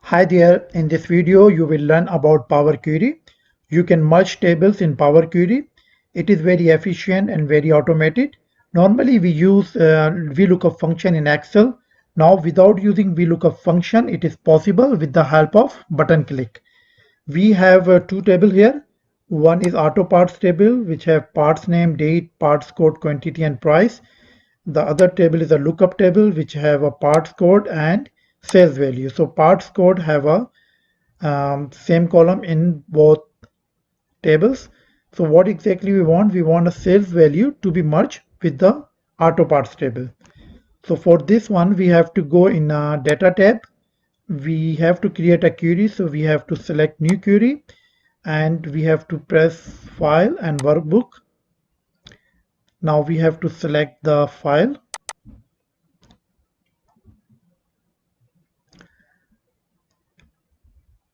Hi there, in this video you will learn about Power Query. You can merge tables in Power Query. It is very efficient and very automated. Normally we use VLOOKUP function in Excel. Now without using VLOOKUP function, it is possible with the help of button click. We have two tables here. One is auto parts table which have parts name, date, parts code, quantity and price. The other table is a lookup table which have a parts code and sales value. So parts code have a same column in both tables. So what exactly we want? We want a sales value to be merged with the auto parts table. So for this one, we have to go in a data tab. We have to create a query. So we have to select new query and we have to press file and workbook. Now we have to select the file.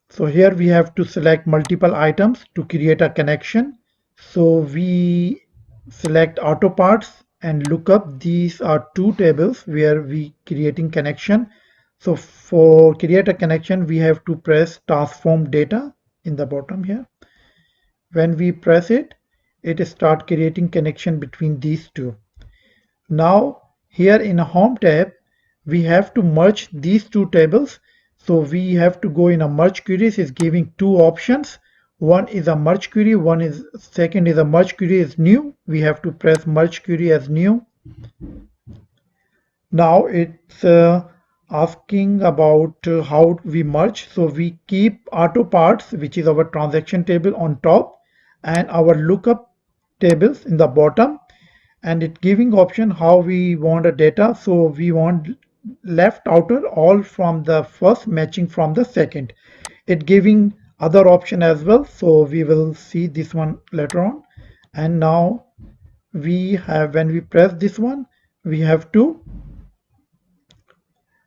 So here we have to select multiple items to create a connection. So we select auto parts and lookup. These are two tables where we creating connection. So for create a connection, we have to press transform data in the bottom here. When we press it, it start creating connection between these two. Now here in a home tab, we have to merge these two tables. So we have to go in a merge queries. Is giving two options. One is a merge query, second is a merge query is new. We have to press merge query as new. Now it's asking about how we merge. So we keep auto parts, which is our transaction table, on top and our lookup tables in the bottom, and it giving option how we want a data. So we want left outer all from the first matching from the second. It giving other option as well, so we will see this one later on. And now we have, when we press this one, we have to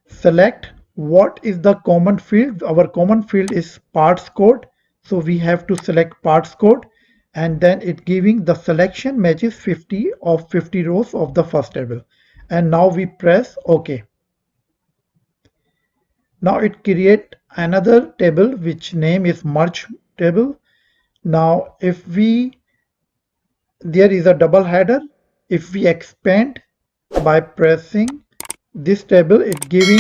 select what is the common field. Our common field is parts code, so we have to select parts code, and then it giving the selection matches 50 of 50 rows of the first table. And now we press OK. Now it create another table which name is merge table. Now if we, there is a double header. If we expand by pressing this table, it giving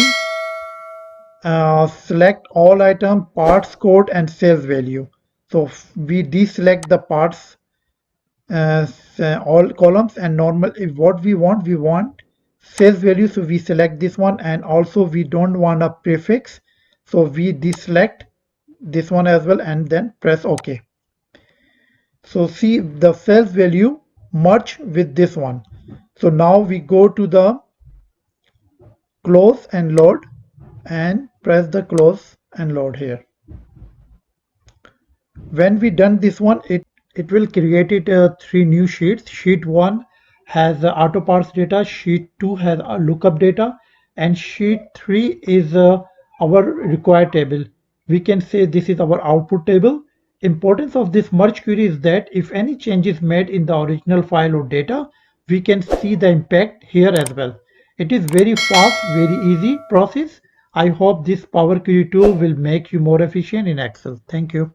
select all item, parts code and sales value. So we deselect the parts all columns, and normal if what we want sales value, so we select this one. And also we don't want a prefix, so we deselect this one as well and then press OK. So see the sales value merge with this one. So now we go to the close and load and press the close and load here. When we done this one, it will create it three new sheets. Sheet 1 has auto parts data, sheet 2 has lookup data, and sheet 3 is our required table. We can say this is our output table. Importance of this merge query is that if any change is made in the original file or data, we can see the impact here as well. It is very fast, very easy process. I hope this Power Query tool will make you more efficient in Excel. Thank you.